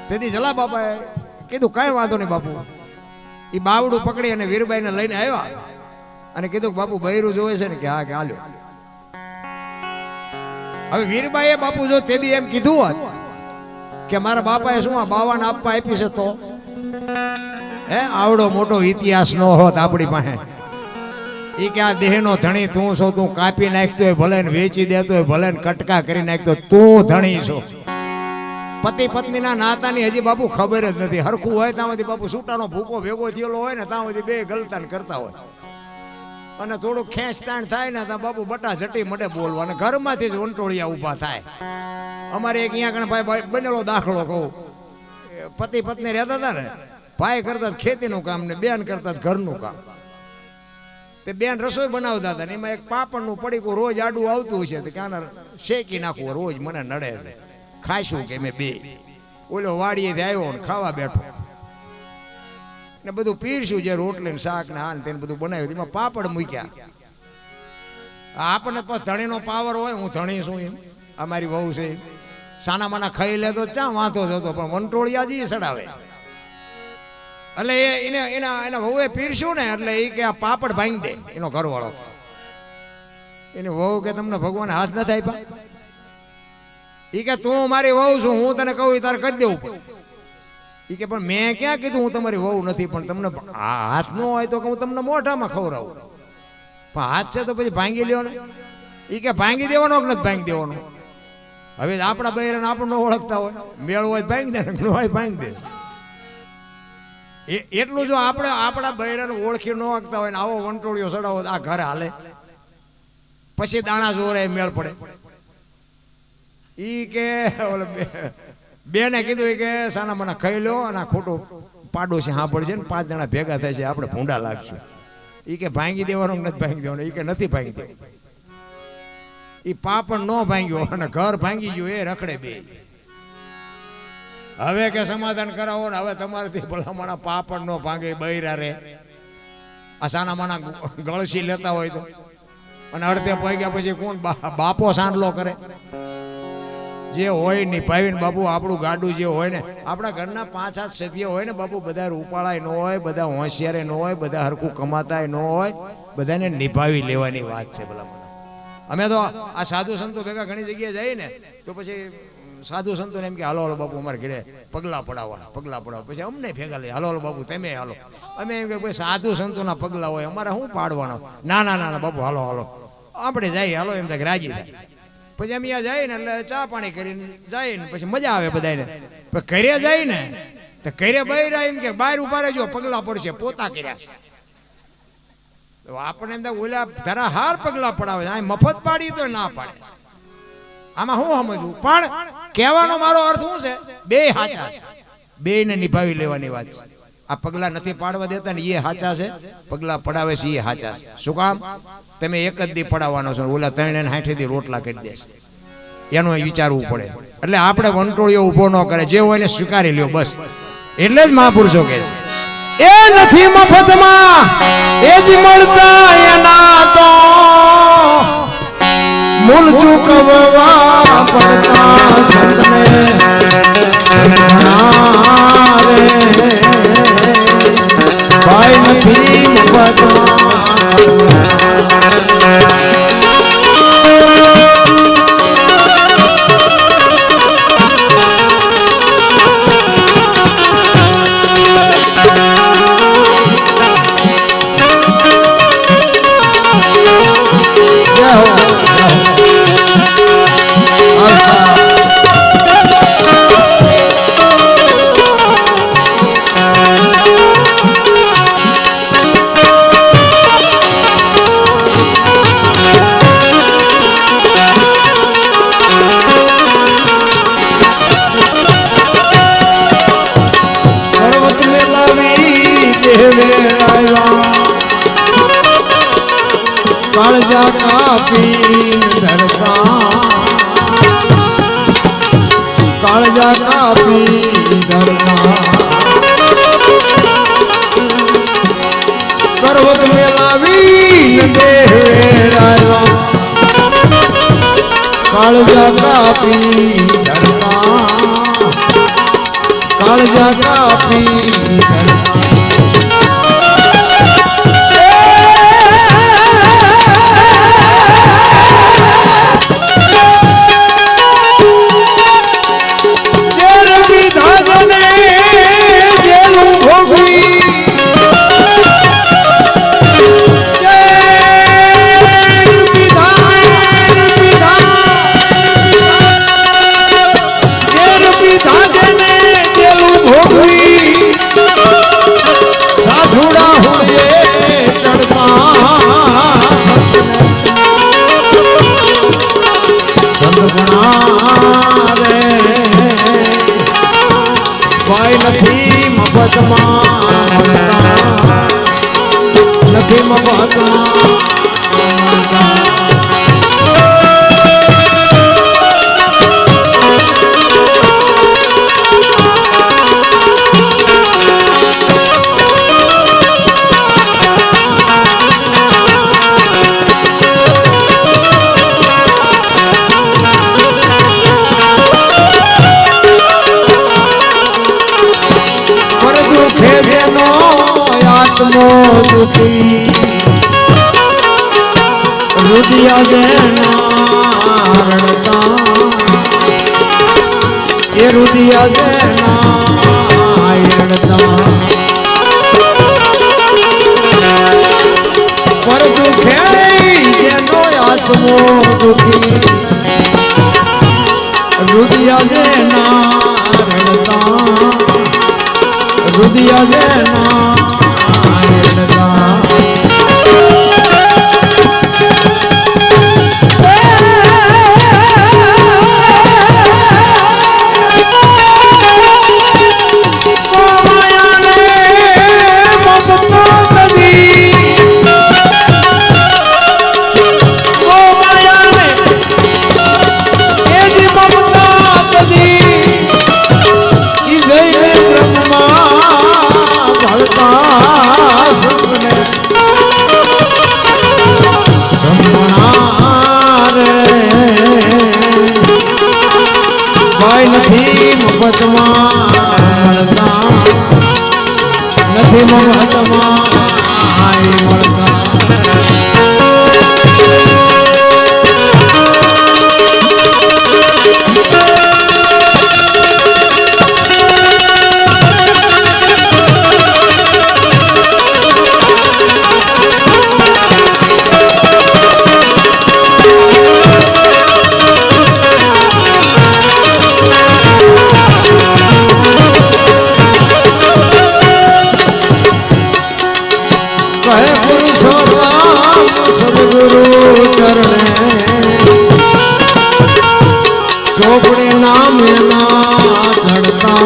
તેથી જલા બાપાએ કીધું કાંઈ વાંધો નહીં બાપુ. એ બાવડું પકડી અને વીરબાઈને લઈને આવ્યા અને કીધું કે બાપુ બૈરું જોવે છે ને કે હા કે હાલ્યો. હવે વીરબાઈએ બાપુ જો તેદી એમ કીધું હોત કે મારા બાપાએ શું આ બાવાને આપવા આપી છે તો આવડો મોટો ઇતિહાસ નો હોત આપણી પાસે. એ કે આ દેહનો ધણી તું છો, તું કાપી નાખતો હોય ભલે ને વેચી દેતો હોય ભલે ને કટકા કરી નાખતો, તું ધણી છો. પતિ પત્નીના નાતાની હજી બાપુ ખબર જ નથી. હરખું હોય ત્યાંથી બાપુ છૂટાનો ભૂકો ભેગો થયેલો હોય ને ત્યાંથી બે ગલતાન કરતા હોય અને થોડુંક ખેંચતાણ થાય ને ત્યાં બાપુ બટા ઝટી મટે બોલવા અને ઘરમાંથી જ વંટોળિયા ઊભા થાય. અમારે એક અહીંયા કણે ભાઈ બનેલો દાખલો કહું. પતિ પત્ની રહેતા હતા ને, ભાઈ કરતા ખેતીનું કામ ને બેન કરતા ઘરનું કામ. તે બેન રસોઈ બનાવતા હતા ને એમાં એક પાપડનું પડીકું રોજ આડું આવતું છે કે આને શેકી નાખવું રોજ મને નડે છે. ખાઈશું કે મેં બે ઓલો વાડીએથી આવ્યો ને ખાવા બેઠો ને બધું પીરશું જે રોટલી ને શાક ને હાન તેને બધું બનાવ્યું એમાં પાપડ મૂક્યા. આપણને ધણીનો પાવર હોય, હું ધણી છું એમ, આ મારી વહુ છે સાના માના ખાઈ લે તો ચા વાંધો જતો પણ વંટોળિયા જ સડાવે. એટલે એના વહુએ પીરશું ને એટલે એ કે આ પાપડ ભાંગી દે. એનો ઘરવાળો એની વહુ કે તમને ભગવાન હાથ નથી આપ્યા? એ કે તું મારી વહુ છું, હું તને કહું તારે કરી દેવું પડે. એ કે પણ મેં ક્યાં કીધું હું તમારી વહુ નથી, પણ તમને હાથ ન હોય તો હું તમને મોઢામાં ખવડાવું. પણ હાથ છે તો પછી ભાંગી લ્યો ને. એ કે ભાંગી દેવાનો કે નથી ભાંગી દેવાનો? હવે આપણા બૈરાને આપણને ઓળખતા હોય, મેળ હોય ભાંગી દે, ન હોય ભાંગી દે. એટલું જો આપણે આપણા બૈરાને ઓળખી ન વાગતા હોય ને આવો વંટોળિયો ચડાવો આ ઘર હાલે, પછી દાણા જોરે મેળ પડે. ઈ કે બેને કીધું કે સાના મને ખાઈ લો અને આ ખોટું પાડોશી સાંભળશે ને 5 જણા ભેગા થાય છે આપણે ભૂંડા લાગશું. ઈ કે ભાંગી દેવાનું નથી ભાંગી દેવાનું? ઈ કે નથી ભાંગી દેવાનું. ઈ પાપડ ન ભાંગ્યો અને ઘર ભાંગી ગયું એ રખડે બે. હવે કે સમાધાન કરાવો ને હવે તમારાથી ભલામણા પાપડ નો ભાંગે બૈરા રે. આ સાના માના ગળસી લેતા હોય તો અને અડધે ભાગ્યા પછી કોણ બાપો સાંડલો કરે? જે હોય નિભાવીને બાપુ આપણું ગાડું જે હોય ને, આપણા ઘરના 5-7 સભ્ય હોય ને બાપુ, બધા રૂપાળાય ન હોય, બધા હોશિયાર ન હોય, બધા હરખું કમાતાય ન હોય, બધાને નિભાવી લેવાની વાત છે. ભલામણા અમે તો આ સાધુ સંતો ભેગા ઘણી જગ્યાએ જઈએ ને તો પછી સાધુ સંતોને એમ કે હાલો હાલો બાપુ અમારે ઘરે પગલા પડાવવા. પછી અમને ભેગા લઈએ, હાલો હાલો બાપુ તમે હાલો. અમે એમ કે ભાઈ સાધુ સંતોના પગલા હોય અમારે શું પાડવાનો? ના ના ના બાપુ હાલો હાલો આપણે જઈએ, હાલો એમ થાય રાજી થાય. પછી અમે ત્યાં જાય ને એટલે ચા પાણી કરીને જાય ને પછી મજા આવે બધાને. પણ ઘરે જાય ને તો ઘરે બહાર એમ કે બહાર ઉભા રહેજો પગલા પડશે, પોતા કર્યા છે. આપણે એમ થાય ઓલા ધરા હાર પગલા પડાવે છે, મફત પાડી તો ના પાડે. આમાં શું સમજવું? પણ કહેવાનો મારો અર્થ શું છે? બે હાચા છે, બે ને નિભાવી લેવાની વાત છે. આ પગલા નથી પાડવા દેતા ને એ હાચા છે, પગલા પડાવે છે એ હાચા છે. શું કામ? તમે એક જ દી પડાવવાનો છો, ઓલા 360 દી રોટલા કરી દેશે, એનું વિચારવું પડે. એટલે આપણે વંટોળિયો ઊભો ન કરે, જે હોય ને સ્વીકારી લ્યો બસ. એટલે જ મહાપુરુષો કહે છે એ નથી મફતમાં એ જ મળતા એના તો મૂળ ચૂકવવા પડતા સંતને ભાઈ નથી મફતમાં. કાળજા કાપી ધરતા, કાળજા કાપી ધરતા, પર્વત મેલાવી દેરાયા, કાળજા કાપી ધરતા, कालजा कापी નથી મફતમાં નથી મફતમાં દુખી રુદિયા જેના રડતા એ રુદિયા જેના રડતા પર દુખે જેનો આત્મો દુખી રુદિયા જેના રડતા રુદિયા જેના નથી મફતમાં નથી મફતમાં મળતા ચોપડે નામ એના ધડતા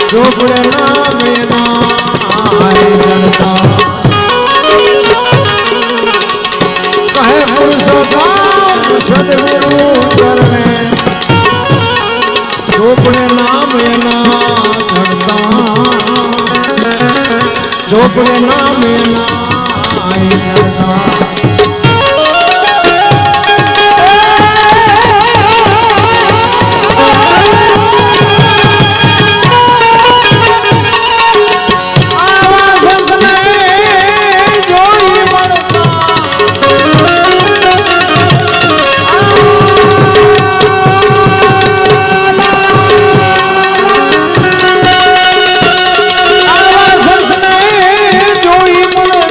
ચોપડે નામ એના ધડતા કહે પુરુષોત્તમ સદગુરુ કરણે ચોપડે નામ એના ધડતા ચોપડે નામ એના ધડતા જોઈ મને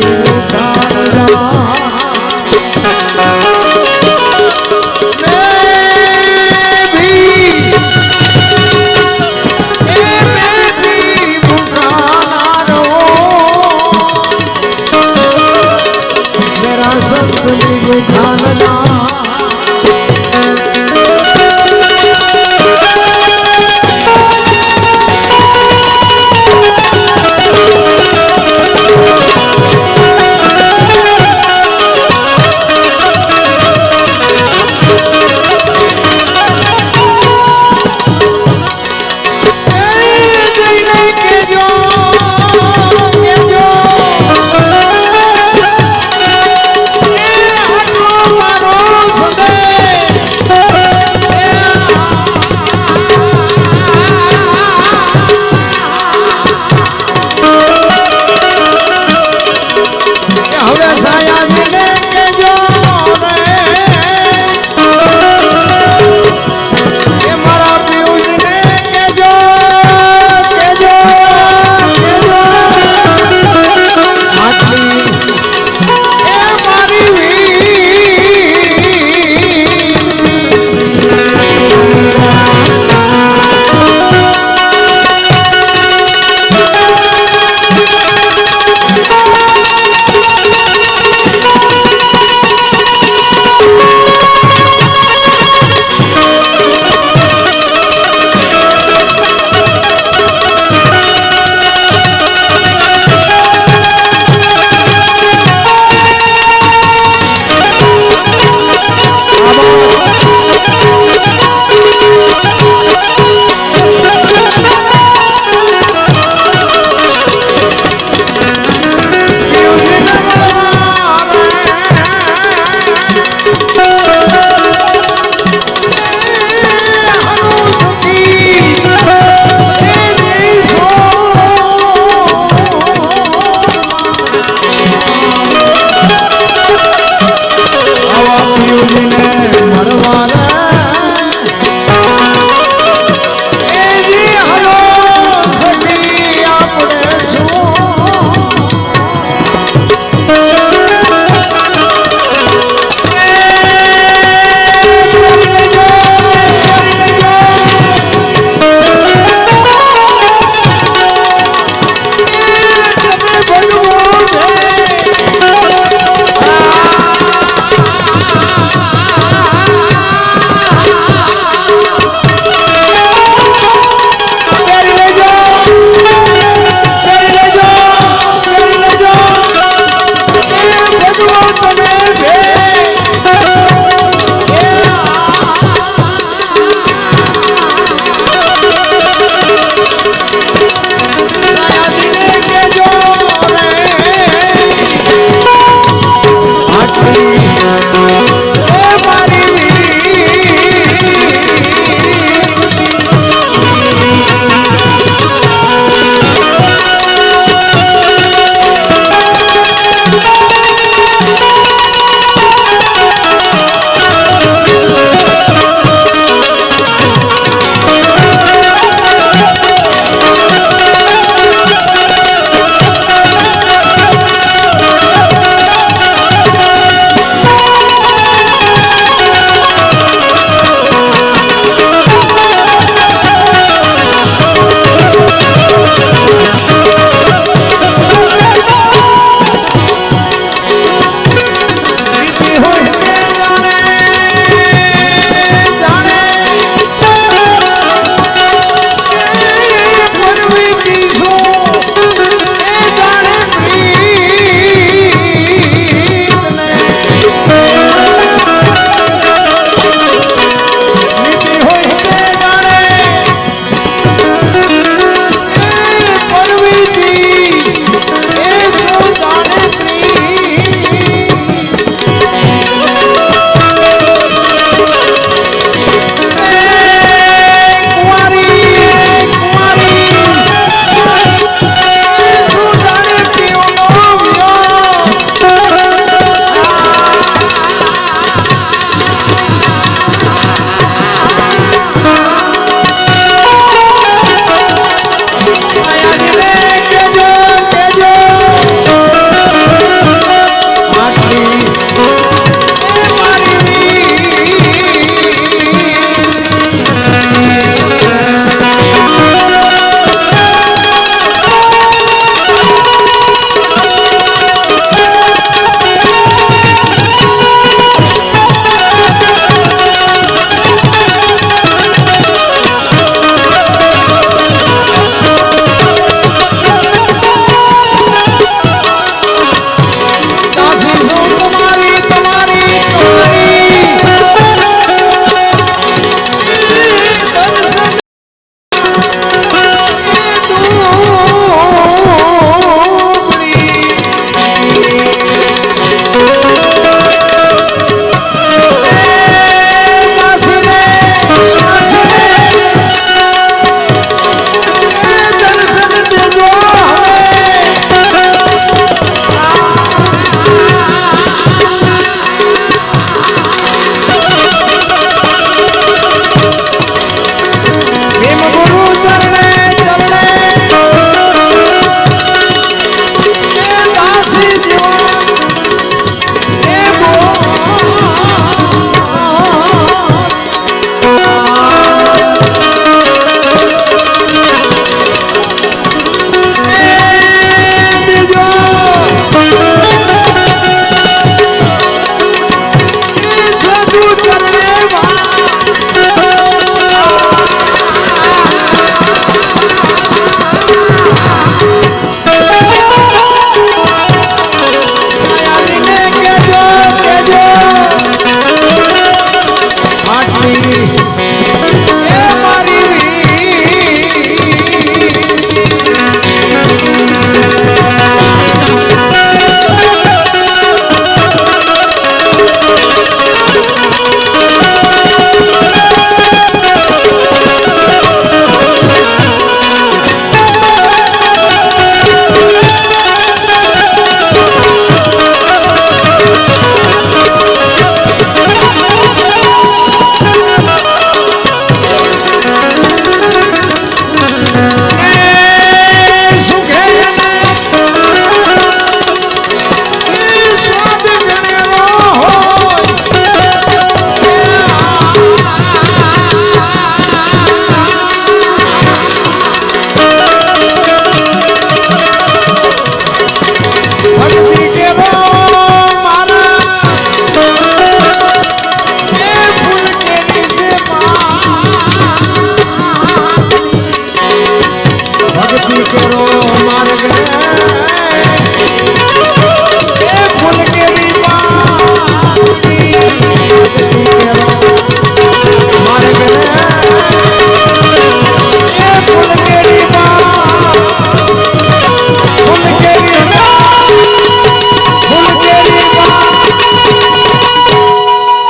રે